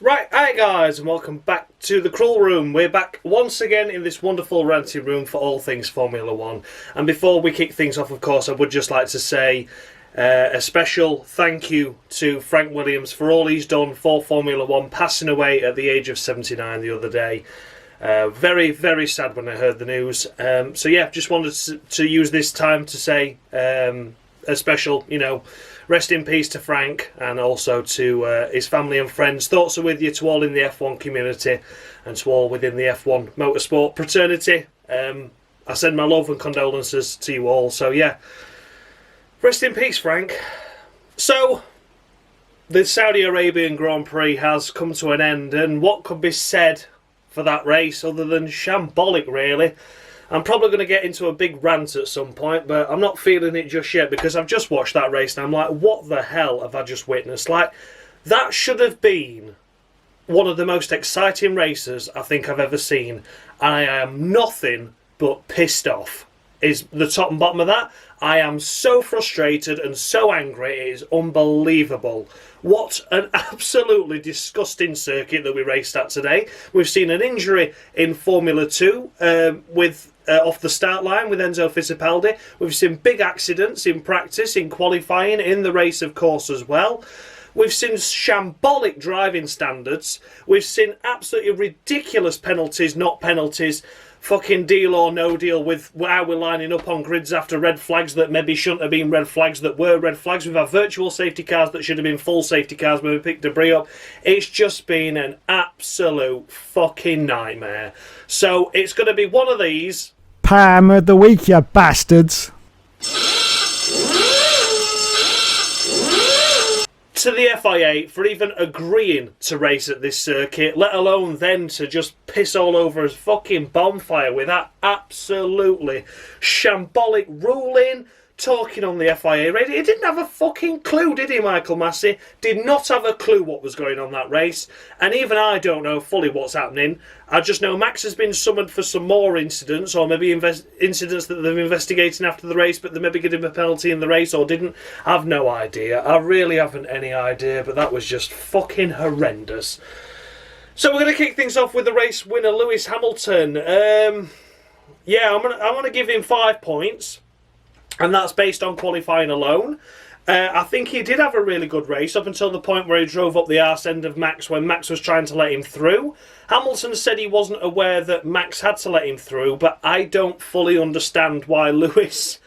Right, hi guys, and welcome back to the Cruel Room. We're back once again in this wonderful ranting room for all things Formula One. And before we kick things off, of course, I would just like to say a special thank you to Frank Williams for all he's done for Formula One, passing away at the age of 79 the other day. Very, very sad when I heard the news. So yeah, just wanted to use this time to say a special, rest in peace to Frank, and also to his family and friends. Thoughts are with you, to all in the F1 community and to all within the F1 motorsport fraternity. I send my love and condolences to you all. So yeah, rest in peace, Frank. So the Saudi Arabian Grand Prix has come to an end, and what could be said for that race other than shambolic, really? I'm probably going to get into a big rant at some point, but I'm not feeling it just yet because I've just watched that race and I'm like, what the hell have I just witnessed? Like, that should have been one of the most exciting races I think I've ever seen. I am nothing but pissed off, is the top and bottom of that. I am so frustrated and so angry, it is unbelievable. What an absolutely disgusting circuit that we raced at today. We've seen an injury in Formula 2 with off the start line with Enzo Fittipaldi. We've seen big accidents in practice, in qualifying, in the race of course as well. We've seen shambolic driving standards. We've seen absolutely ridiculous penalties, not penalties. Fucking deal or no deal with how we're lining up on grids after red flags that maybe shouldn't have been red flags that were red flags. We've had virtual safety cars that should have been full safety cars when we picked debris up. It's just been an absolute fucking nightmare. So it's going to be one of these. Pam of the week, you bastards. To the FIA for even agreeing to race at this circuit, let alone then to just piss all over his fucking bonfire with that absolutely shambolic ruling, talking on the FIA radio. He didn't have a fucking clue, did he, Michael Massey? Did not have a clue what was going on that race, and even I don't know fully what's happening. I just know Max has been summoned for some more incidents, or maybe incidents that they're investigating after the race, but they maybe gave him a penalty in the race or didn't. I've no idea. I really haven't any idea, but that was just fucking horrendous. So we're going to kick things off with the race winner, Lewis Hamilton. Yeah, I'm going to give him 5 points. And that's based on qualifying alone. I think he did have a really good race up until the point where he drove up the arse end of Max when Max was trying to let him through. Hamilton said he wasn't aware that Max had to let him through, but I don't fully understand why Lewis...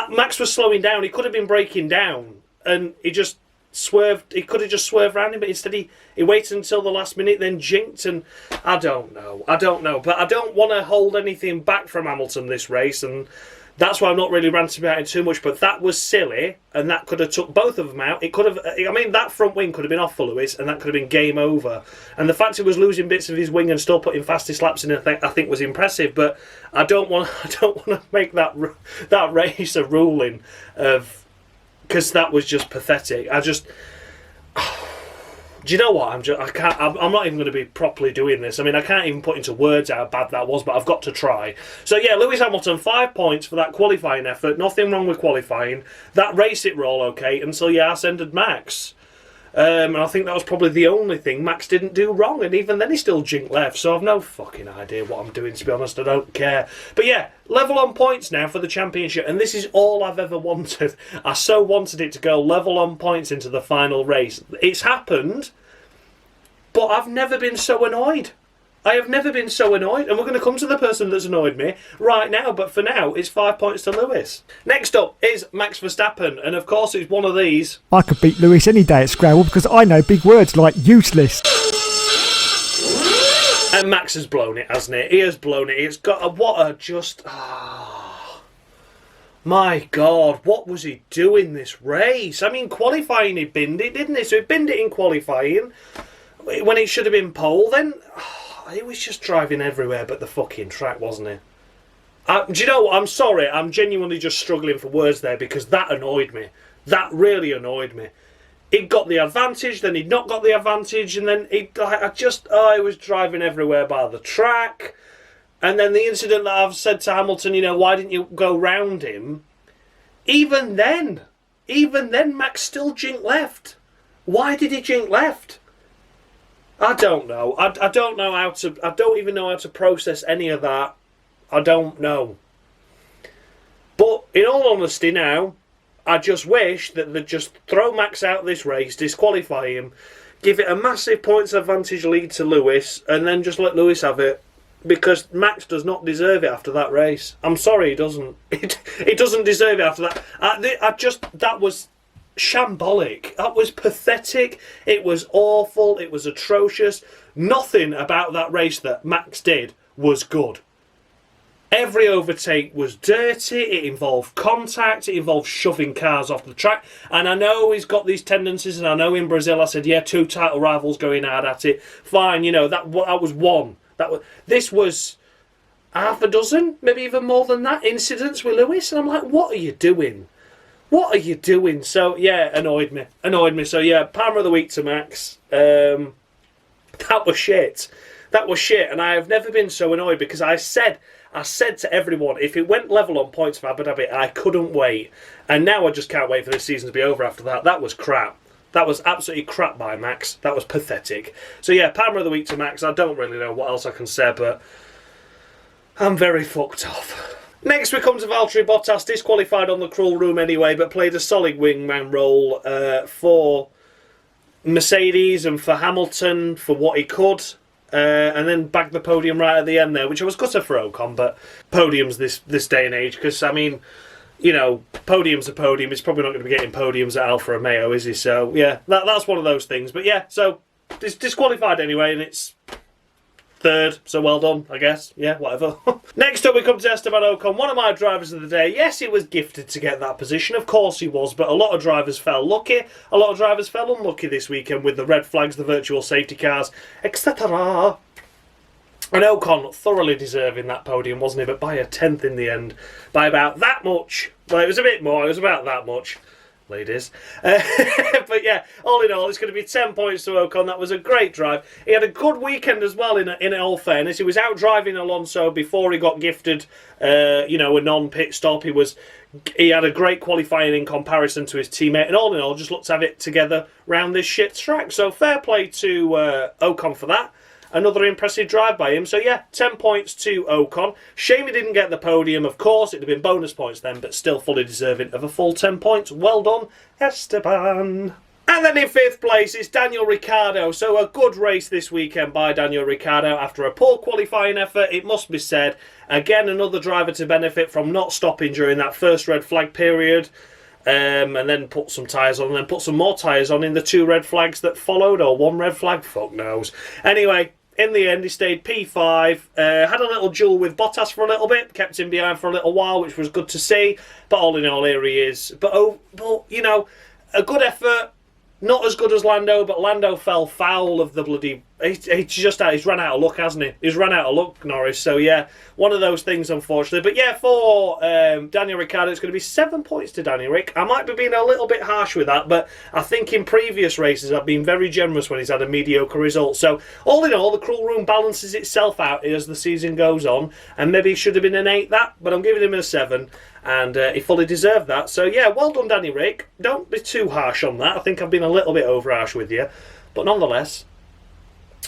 Max was slowing down. He could have been braking down, and he just swerved. He could have just swerved around him, but instead he waited until the last minute, then jinked, and I don't know. But I don't want to hold anything back from Hamilton this race, and that's why I'm not really ranting about it too much, but that was silly, and that could have took both of them out. It could have, that front wing could have been off for Lewis, and that could have been game over. And the fact he was losing bits of his wing and still putting fastest laps in, I think was impressive. But I don't want to make that race a ruling of, because that was just pathetic. Do you know what? I'm not even going to be properly doing this. I can't even put into words how bad that was, but I've got to try. So yeah, Lewis Hamilton, 5 points for that qualifying effort. Nothing wrong with qualifying. That race it were all okay until your ass ended Max. And I think that was probably the only thing Max didn't do wrong, and even then he still jinked left, so I've no fucking idea what I'm doing, to be honest. I don't care. But yeah, level on points now for the championship, and this is all I've ever wanted. I so wanted it to go level on points into the final race. It's happened, but I've never been so annoyed. I have never been so annoyed, and we're going to come to the person that's annoyed me right now, but for now, it's 5 points to Lewis. Next up is Max Verstappen, and of course it's one of these. I could beat Lewis any day at Scrabble because I know big words like useless. And Max has blown it, hasn't it? He has blown it. It's got my God, what was he doing this race? Qualifying he binned it, didn't he? So he binned it in qualifying when it should have been pole, then... he was just driving everywhere but the fucking track, wasn't he? Do you know what? I'm sorry. I'm genuinely just struggling for words there because that annoyed me. That really annoyed me. He'd got the advantage, then he'd not got the advantage, and then he was driving everywhere by the track. And then the incident that I've said to Hamilton, why didn't you go round him? Even then, Max still jinked left. Why did he jink left? I don't know. I don't know how to. I don't even know how to process any of that. I don't know. But in all honesty, now I just wish that they'd just throw Max out of this race, disqualify him, give it a massive points advantage lead to Lewis, and then just let Lewis have it. Because Max does not deserve it after that race. I'm sorry, he doesn't. He doesn't deserve it after that. That was shambolic. That was pathetic. It was awful. It was atrocious. Nothing about that race that Max did was good. Every overtake was dirty. It involved contact. It involved shoving cars off the track. And I know he's got these tendencies, and I know in Brazil I said, yeah, 2 title rivals going hard at it. Fine, that was one. This was half a dozen, maybe even more than that, incidents with Lewis. And I'm like, what are you doing? What are you doing? So, yeah, annoyed me. So, yeah, Palmer of the Week to Max. That was shit. And I have never been so annoyed because I said to everyone, if it went level on points for Abu Dhabi, I couldn't wait. And now I just can't wait for this season to be over after that. That was crap. That was absolutely crap by Max. That was pathetic. So yeah, Palmer of the Week to Max. I don't really know what else I can say, but I'm very fucked off. Next we come to Valtteri Bottas, disqualified on the cruel room anyway, but played a solid wingman role for Mercedes and for Hamilton for what he could. And then bagged the podium right at the end there, which I was gutted for Ocon, but podiums this day and age, because, I mean, podium's a podium. He's probably not going to be getting podiums at Alfa Romeo, is he? So, yeah, that's one of those things. But, yeah, so, it's disqualified anyway, and it's third, so well done, I guess. Yeah, whatever. Next up, we come to Esteban Ocon, one of my drivers of the day. Yes, he was gifted to get that position. Of course he was, but a lot of drivers fell lucky. A lot of drivers fell unlucky this weekend with the red flags, the virtual safety cars, etc. And Ocon thoroughly deserving that podium, wasn't he? But by a tenth in the end. By about that much. Well, it was a bit more. It was about that much, ladies. But yeah, all in all, it's going to be 10 points to Ocon. That was a great drive. He had a good weekend as well, in all fairness. He was out driving Alonso before he got gifted, a non-pit stop. He had a great qualifying in comparison to his teammate. And all in all, just looked to have it together round this shit track. So fair play to Ocon for that. Another impressive drive by him. So yeah, 10 points to Ocon. Shame he didn't get the podium, of course. It'd have been bonus points then, but still fully deserving of a full 10 points. Well done, Esteban. And then in 5th place is Daniel Ricciardo. So a good race this weekend by Daniel Ricciardo after a poor qualifying effort, it must be said. Again, another driver to benefit from not stopping during that first red flag period. And then put some tyres on, and then put some more tyres on in the 2 red flags that followed, or 1 red flag, fuck knows. Anyway, in the end, he stayed P5, had a little duel with Bottas for a little bit, kept him behind for a little while, which was good to see. But all in all, here he is. But a good effort. Not as good as Lando, but Lando fell foul of the bloody... He's run out of luck, hasn't he? He's run out of luck, Norris. So, yeah, one of those things, unfortunately. But, yeah, for Daniel Ricciardo, it's going to be 7 points to Daniel Rick. I might be being a little bit harsh with that, but I think in previous races I've been very generous when he's had a mediocre result. So, all in all, the cruel room balances itself out as the season goes on, and maybe it should have been an 8, but I'm giving him a 7. And he fully deserved that. So, yeah, well done, Danny Rick. Don't be too harsh on that. I think I've been a little bit over harsh with you. But nonetheless,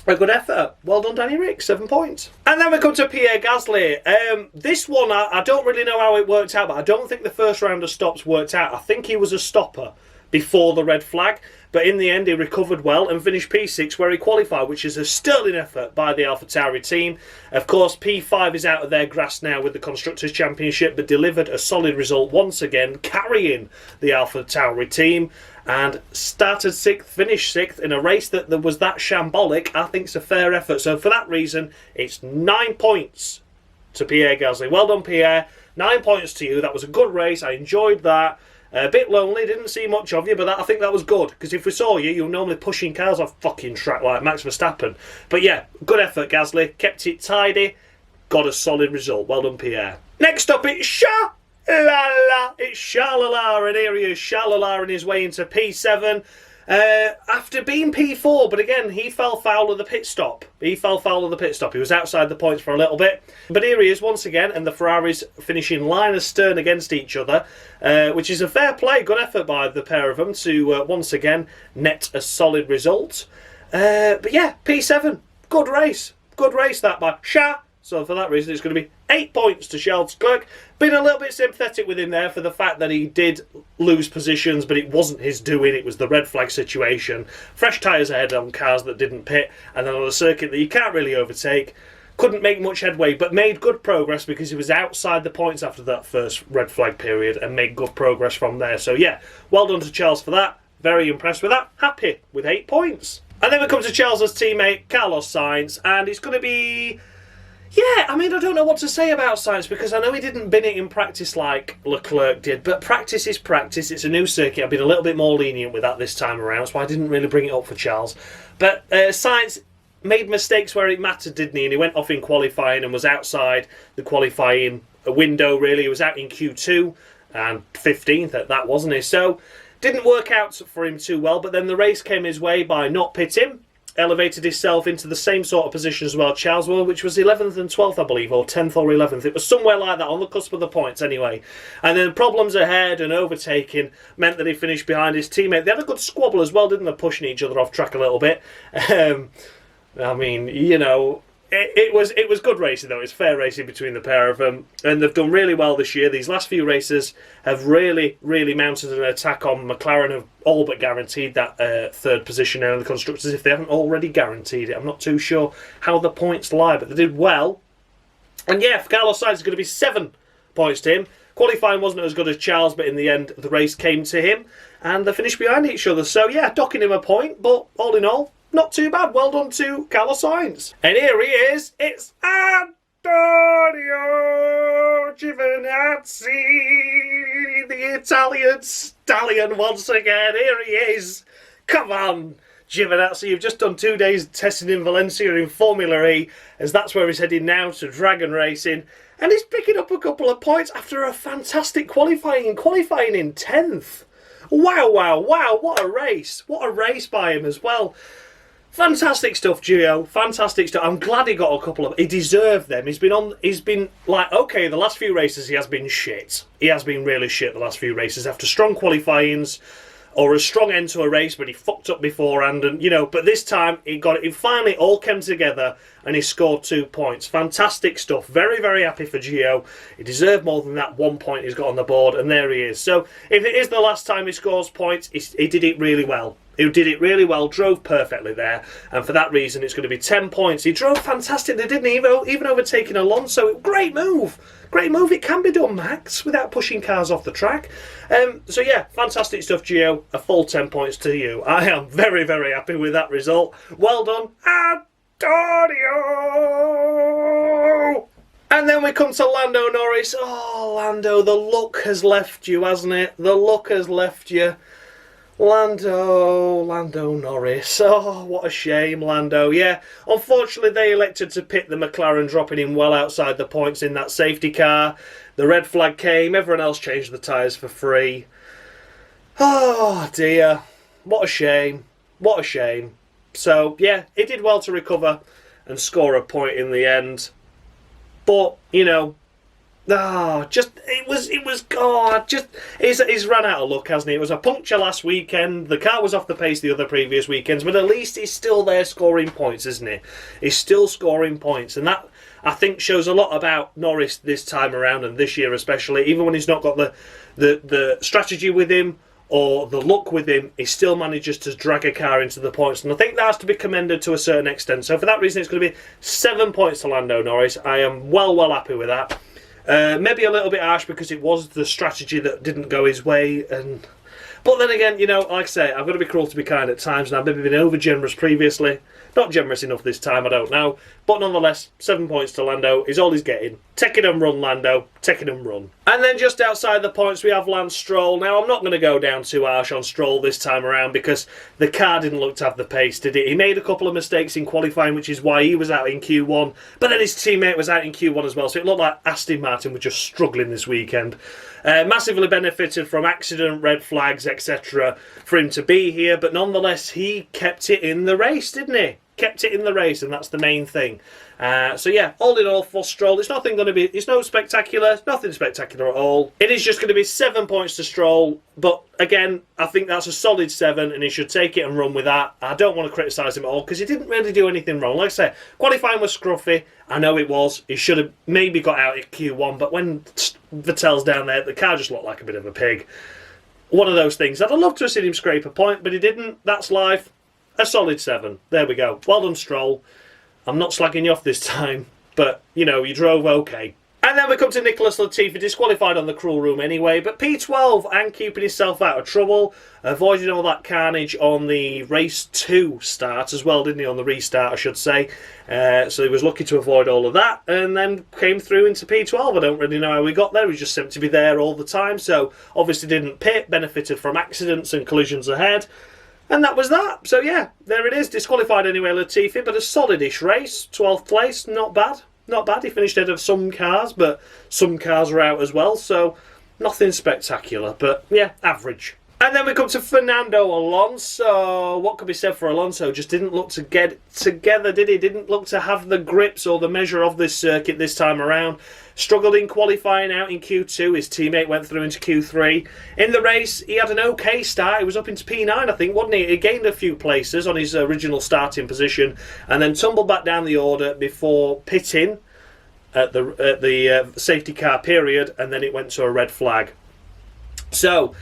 a good effort. Well done, Danny Rick. 7 points. And then we come to Pierre Gasly. This one, I don't really know how it worked out, but I don't think the first round of stops worked out. I think he was a stopper before the red flag. But in the end, he recovered well and finished P6 where he qualified, which is a sterling effort by the AlphaTauri team. Of course, P5 is out of their grasp now with the Constructors' Championship, but delivered a solid result once again, carrying the AlphaTauri team. And started 6th, finished 6th in a race that was that shambolic. I think it's a fair effort. So for that reason, it's 9 points to Pierre Gasly. Well done, Pierre. 9 points to you. That was a good race. I enjoyed that. A bit lonely, didn't see much of you, but I think that was good. Because if we saw you, you're normally pushing cars off fucking track like Max Verstappen. But yeah, good effort, Gasly. Kept it tidy. Got a solid result. Well done, Pierre. Next up, it's Sha-la-la. It's Sha-la-la, and here he is, Sha-la-la, on his way into P7. After being P4, but again, he fell foul of the pit stop. He was outside the points for a little bit. But here he is once again, and the Ferraris finishing line astern against each other, which is a fair play, good effort by the pair of them to once again net a solid result. But yeah, P7, good race that by Shah. So for that reason, it's going to be 8 points to Charles Leclerc. Been a little bit sympathetic with him there for the fact that he did lose positions, but it wasn't his doing. It was the red flag situation. Fresh tyres ahead on cars that didn't pit, and then on a circuit that you can't really overtake. Couldn't make much headway, but made good progress because he was outside the points after that first red flag period and made good progress from there. So yeah, well done to Charles for that. Very impressed with that. Happy with 8 points. And then we come to Charles's teammate, Carlos Sainz, and it's going to be... Yeah, I mean, I don't know what to say about Sainz because I know he didn't bin it in practice like Leclerc did, but practice is practice. It's a new circuit. I've been a little bit more lenient with that this time around. That's why I didn't really bring it up for Charles. But Sainz made mistakes where it mattered, didn't he? And he went off in qualifying and was outside the qualifying window, really. He was out in Q2 and 15th at that, wasn't he? So, didn't work out for him too well, but then the race came his way by not pitting. Elevated himself into the same sort of position as well Charles were, which was 11th and 12th, I believe, or 10th or 11th. It was somewhere like that, on the cusp of the points anyway. And then problems ahead and overtaking meant that he finished behind his teammate. They had a good squabble as well, didn't they, pushing each other off track a little bit. I mean, you know, it was good racing, though. It's fair racing between the pair of them. And they've done really well this year. These last few races have really, really mounted an attack on McLaren, have all but guaranteed that third position now in the Constructors, if they haven't already guaranteed it. I'm not too sure how the points lie, but they did well. And yeah, for Carlos Sainz, it's going to be 7 points to him. Qualifying wasn't as good as Charles, but in the end, the race came to him. And they finished behind each other. So yeah, docking him a point, but all in all, not too bad. Well done to Carlos Sainz. And here he is. It's Antonio Giovinazzi, the Italian stallion once again. Here he is. Come on, Giovinazzi. You've just done 2 days testing in Valencia in Formula E, as that's where he's heading now to Dragon Racing. And he's picking up a couple of points after a fantastic qualifying in 10th. Wow, wow, wow. What a race. What a race by him as well. Fantastic stuff, Gio. Fantastic stuff. I'm glad he got a couple of... He deserved them. He's been like, okay, the last few races he has been shit. He has been really shit the last few races after strong qualifyings or a strong end to a race, but he fucked up beforehand, and you know. But this time he got it. It finally all came together, and he scored 2 points. Fantastic stuff. Very, very happy for Gio. He deserved more than that 1 point he's got on the board, and there he is. So if it is the last time he scores points, he did it really well. He did it really well, drove perfectly there, and for that reason it's going to be 10 points. He drove fantastically, didn't he? Even overtaking Alonso. Great move. Great move. It can be done, Max, without pushing cars off the track. So yeah, fantastic stuff, Gio. A full 10 points to you. I am very, very happy with that result. Well done, Antonio! And then we come to Lando Norris. Oh, Lando, the luck has left you, hasn't it? The luck has left you. Lando Norris. Oh, what a shame, Lando. Yeah, unfortunately they elected to pit the McLaren, dropping him well outside the points in that safety car. The red flag came, everyone else changed the tyres for free. Oh, dear. What a shame. What a shame. So, yeah, he did well to recover and score a point in the end. But, you know, he's run out of luck, hasn't he? It was a puncture last weekend. The car was off the pace the other previous weekends, but at least he's still there scoring points, isn't he? He's still scoring points, and that, I think, shows a lot about Norris this time around, and this year especially. Even when he's not got the strategy with him or the luck with him, he still manages to drag a car into the points, and I think that has to be commended to a certain extent. So for that reason, it's going to be 7 points to Lando Norris. I am well happy with that. Maybe a little bit harsh because it was the strategy that didn't go his way. But then again, you know, like I say, I've got to be cruel to be kind at times, and I've maybe been over generous previously. Not generous enough this time, I don't know. But nonetheless, 7 points to Lando is all he's getting. Take it and run, Lando. Take it and run. And then just outside the points, we have Lance Stroll. Now, I'm not going to go down too harsh on Stroll this time around because the car didn't look to have the pace, did it? He made a couple of mistakes in qualifying, which is why he was out in Q1. But then his teammate was out in Q1 as well, so it looked like Aston Martin were just struggling this weekend. Massively benefited from accident, red flags, etc. for him to be here, but nonetheless, he kept it in the race, didn't he? kept it in the race, and that's the main thing. So yeah, all in all for Stroll, it's no spectacular, nothing spectacular at all. It is just going to be 7 points to Stroll, but again, I think that's a solid 7, and he should take it and run with that. I don't want to criticise him at all, because he didn't really do anything wrong. Like I say, qualifying was scruffy, I know it was. He should have maybe got out at Q1, but when Vettel's down there, the car just looked like a bit of a pig. One of those things. I'd have loved to have seen him scrape a point, but he didn't. That's life. A solid 7. There we go. Well done, Stroll. I'm not slagging you off this time, but, you know, you drove okay. And then we come to Nicholas Latifah, disqualified on the cruel room anyway, but P12 and keeping himself out of trouble, avoiding all that carnage on the race 2 start as well, didn't he, on the restart I should say. So he was lucky to avoid all of that, and then came through into P12. I don't really know how he got there, he just seemed to be there all the time, so obviously didn't pit, benefited from accidents and collisions ahead. And that was that. So yeah, there it is. Disqualified anyway, Latifi, but a solid-ish race. 12th place, not bad. Not bad. He finished ahead of some cars, but some cars were out as well, so nothing spectacular. But yeah, average. And then we come to Fernando Alonso. What could be said for Alonso? Just didn't look to get together, did he? Didn't look to have the grips or the measure of this circuit this time around. Struggled in qualifying out in Q2. His teammate went through into Q3. In the race, he had an okay start. He was up into P9, I think, wasn't he? He gained a few places on his original starting position and then tumbled back down the order before pitting at the safety car period, and then it went to a red flag. So,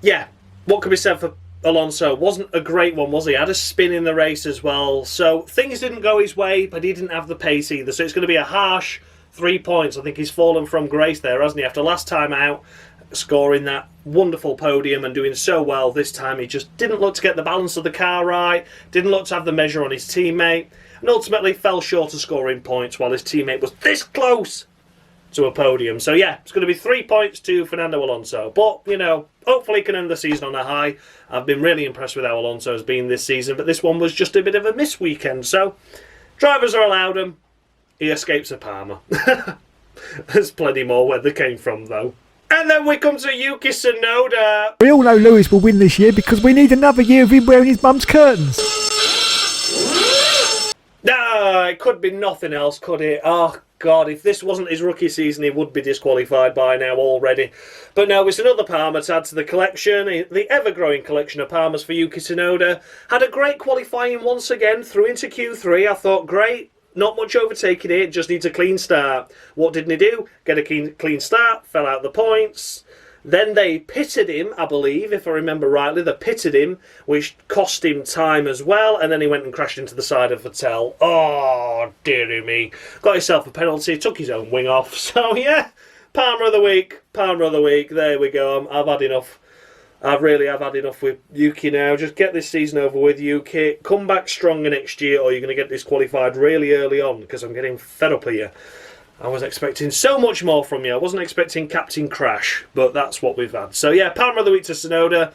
yeah, what could be said for Alonso? Wasn't a great one, was he? Had a spin in the race as well. So things didn't go his way, but he didn't have the pace either. So it's going to be a harsh 3 points. I think he's fallen from grace there, hasn't he? After last time out, scoring that wonderful podium and doing so well, this time he just didn't look to get the balance of the car right, didn't look to have the measure on his teammate, and ultimately fell short of scoring points while his teammate was this close to a podium. So yeah, it's going to be 3 points to Fernando Alonso. But, you know, hopefully he can end the season on a high. I've been really impressed with how Alonso has been this season, but this one was just a bit of a miss weekend. So, drivers are allowed him. He escapes a Palmer. There's plenty more where they came from, though. And then we come to Yuki Tsunoda. We all know Lewis will win this year because we need another year of him wearing his mum's curtains. No, it could be nothing else, could it? Oh, God, if this wasn't his rookie season, he would be disqualified by now already. But no, it's another Palmer to add to the collection, the ever-growing collection of Palmers for Yuki Tsunoda. Had a great qualifying once again, through into Q3. I thought, great, not much overtaking it, just needs a clean start. What didn't he do? Get a clean start, fell out the points. Then they pitted him, I believe, if I remember rightly. They pitted him, which cost him time as well. And then he went and crashed into the side of Vettel. Oh, dearie me. Got himself a penalty, took his own wing off. So, yeah, Palmer of the week. Palmer of the week. There we go. I've had enough. I really have had enough with Yuki now. Just get this season over with, Yuki. Come back stronger next year or you're going to get disqualified really early on because I'm getting fed up of you. I was expecting so much more from you. I wasn't expecting Captain Crash, but that's what we've had. So yeah, Palmer of the week to Tsunoda.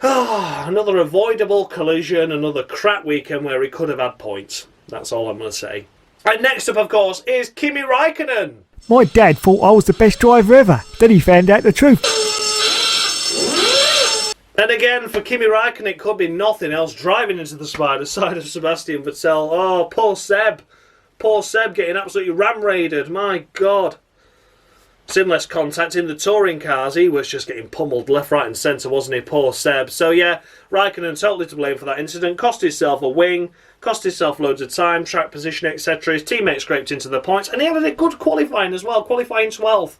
Oh, another avoidable collision, another crap weekend where he could have had points. That's all I'm going to say. And next up, of course, is Kimi Raikkonen. My dad thought I was the best driver ever. Then he found out the truth. And again, for Kimi Raikkonen, it could be nothing else. Driving into the side of Sebastian Vettel. Oh, poor Seb. Poor Seb getting absolutely ram-raided. My God. Sinless contact in the touring cars. He was just getting pummeled left, right and centre, wasn't he? Poor Seb. So yeah, Raikkonen totally to blame for that incident. Cost himself a wing. Cost himself loads of time, track position, etc. His teammate scraped into the points. And he had a good qualifying as well. Qualifying 12th.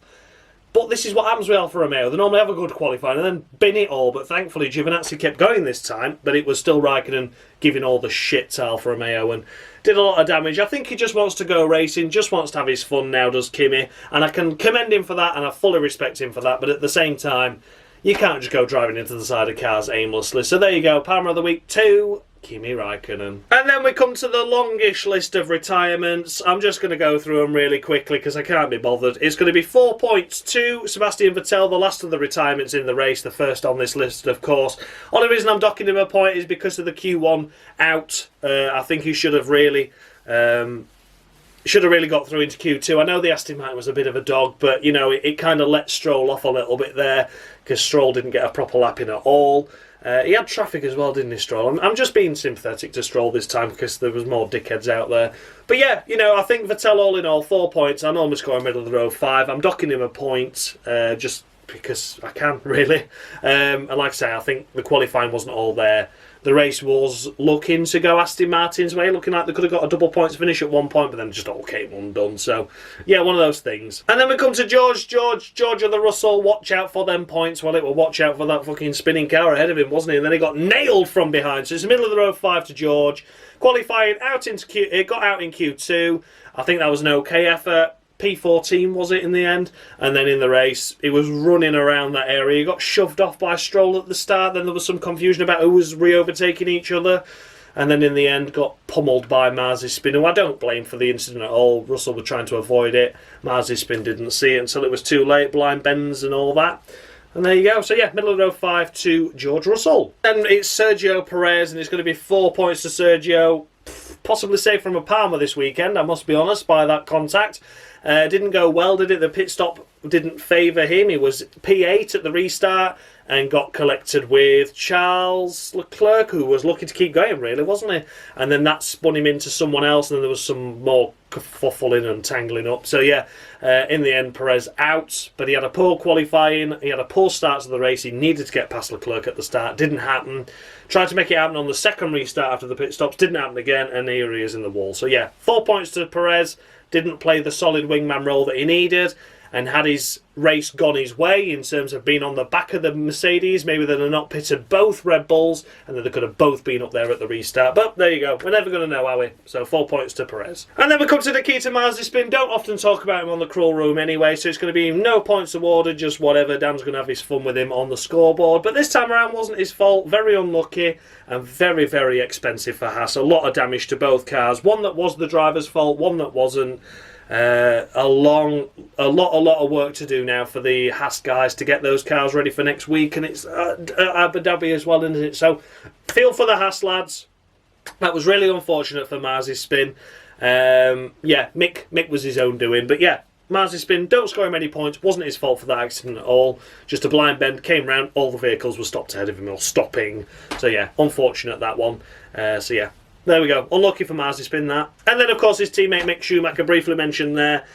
But this is what happens with Alfa Romeo. They normally have a good qualifying and then bin it all. But thankfully, Giovinazzi kept going this time. But it was still Raikkonen giving all the shit to Alfa Romeo and did a lot of damage. I think he just wants to go racing, just wants to have his fun now, does Kimi. And I can commend him for that and I fully respect him for that. But at the same time, you can't just go driving into the side of cars aimlessly. So there you go. Palmer of the week 2. Kimi Raikkonen. And then we come to the longish list of retirements. I'm just going to go through them really quickly because I can't be bothered. It's going to be 4 points to Sebastian Vettel, the last of the retirements in the race, the first on this list, of course. Only reason I'm docking him a point is because of the Q1 out. I think he should have really should have really got through into Q2. I know the Aston Martin was a bit of a dog, but, you know, it kind of let Stroll off a little bit there because Stroll didn't get a proper lap in at all. He had traffic as well, didn't he, Stroll? I'm just being sympathetic to Stroll this time because there was more dickheads out there. But yeah, you know, I think Vettel all in all, 4 points. I normally score in middle of the road 5. I'm docking him a point just because I can, really. And like I say, I think the qualifying wasn't all there. The race was looking to go Aston Martin's way, looking like they could have got a double points finish at one point, but then just all came undone. So, yeah, one of those things. And then we come to George and the Russell. Watch out for them points. Well, it will watch out for that fucking spinning car ahead of him, wasn't he? And then he got nailed from behind. So it's the middle of the road 5 to George. Qualifying out into it got out in Q2. I think that was an okay effort. P14 was it in the end, and then in the race he was running around that area. He got shoved off by Stroll at the start, then there was some confusion about who was re-overtaking each other, and then in the end got pummeled by Mazepin, who I don't blame for the incident at all. Russell was trying to avoid it. Mazepin didn't see it until it was too late, blind bends and all that. And there you go. So yeah, middle of row 5 to George Russell. And it's Sergio Perez, and it's going to be 4 points to Sergio. Possibly safe from a Palmer this weekend, I must be honest, by that contact. Didn't go well, did it? The pit stop didn't favour him. He was P8 at the restart and got collected with Charles Leclerc, who was lucky to keep going, really, wasn't he? And then that spun him into someone else, and then there was some more kerfuffling and tangling up. So yeah, in the end, Perez out, but he had a poor qualifying, he had a poor start to the race, he needed to get past Leclerc at the start, didn't happen. Tried to make it happen on the second restart after the pit stops, didn't happen again, and here he is in the wall. So yeah, 4 points to Perez, didn't play the solid wingman role that he needed, and had his race gone his way in terms of being on the back of the Mercedes, maybe they'd have not pitted both Red Bulls, and then they could have both been up there at the restart. But there you go, we're never going to know, are we? So 4 points to Perez. And then we come to Nikita Mazepin. Don't often talk about him on the crawl room anyway, so it's going to be no points awarded, just whatever. Dan's going to have his fun with him on the scoreboard. But this time around wasn't his fault. Very unlucky and very, very expensive for Haas. A lot of damage to both cars. One that was the driver's fault, one that wasn't. A lot of work to do now for the Haas guys to get those cars ready for next week, and it's Abu Dhabi as well, isn't it? So feel for the Haas lads. That was really unfortunate for Mazepin. Yeah, Mick was his own doing, but yeah, Mazepin, don't score him any points. Wasn't his fault for that accident at all. Just a blind bend, came round, all the vehicles were stopped ahead of him, or stopping. So yeah, unfortunate that one. So yeah. There we go. Unlucky for Mazepin, that. And then, of course, his teammate Mick Schumacher, briefly mentioned there.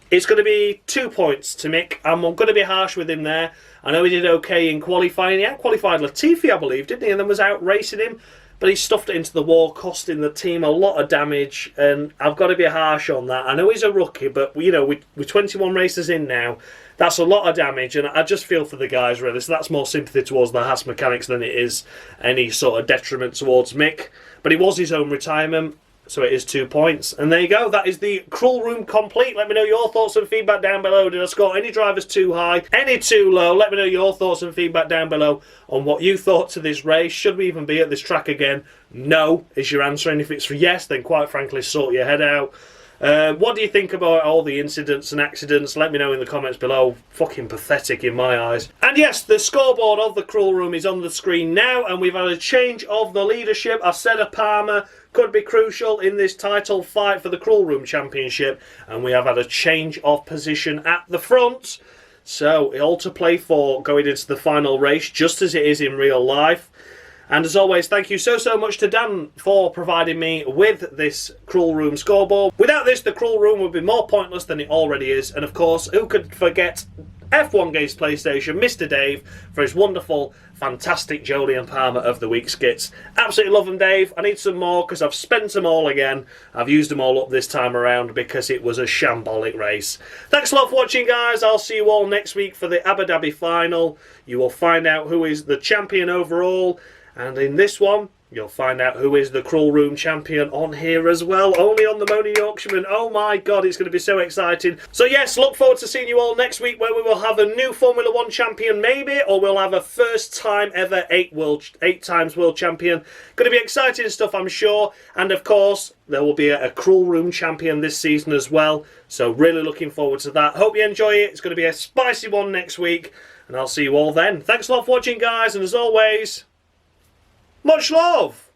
It's going to be 2 points to Mick. I'm going to be harsh with him there. I know he did okay in qualifying. He qualified Latifah, I believe, didn't he? And then was out racing him. But he stuffed it into the wall, costing the team a lot of damage. And I've got to be harsh on that. I know he's a rookie, but, you know, with 21 races in now, that's a lot of damage, and I just feel for the guys, really. So that's more sympathy towards the Haas mechanics than it is any sort of detriment towards Mick. But it was his own retirement, so it is 2 points. And there you go. That is the crawl room complete. Let me know your thoughts and feedback down below. Did I score any drivers too high, any too low? Let me know your thoughts and feedback down below on what you thought to this race. Should we even be at this track again? No is your answer. And if it's yes, then quite frankly, sort your head out. What do you think about all the incidents and accidents? Let me know in the comments below. Fucking pathetic in my eyes. And yes, the scoreboard of the crawl room is on the screen now, and we've had a change of the leadership. I said a Palmer could be crucial in this title fight for the crawl room championship, and we have had a change of position at the front. So all to play for going into the final race, just as it is in real life. And as always, thank you so much to Dan for providing me with this Crawl Room scoreboard. Without this, the Crawl Room would be more pointless than it already is. And of course, who could forget F1 Games PlayStation, Mr. Dave, for his wonderful, fantastic Jolyon Palmer of the Week skits. Absolutely love them, Dave. I need some more because I've spent them all again. I've used them all up this time around because it was a shambolic race. Thanks a lot for watching, guys. I'll see you all next week for the Abu Dhabi final. You will find out who is the champion overall. And in this one, you'll find out who is the Crawl Room champion on here as well. Only on the Moaning Yorkshireman. Oh my God, it's going to be so exciting. So yes, look forward to seeing you all next week, where we will have a new Formula 1 champion maybe, or we'll have a first time ever 8 times world champion. Going to be exciting stuff, I'm sure. And of course, there will be a Crawl Room champion this season as well. So really looking forward to that. Hope you enjoy it. It's going to be a spicy one next week. And I'll see you all then. Thanks a lot for watching, guys. And as always, much love!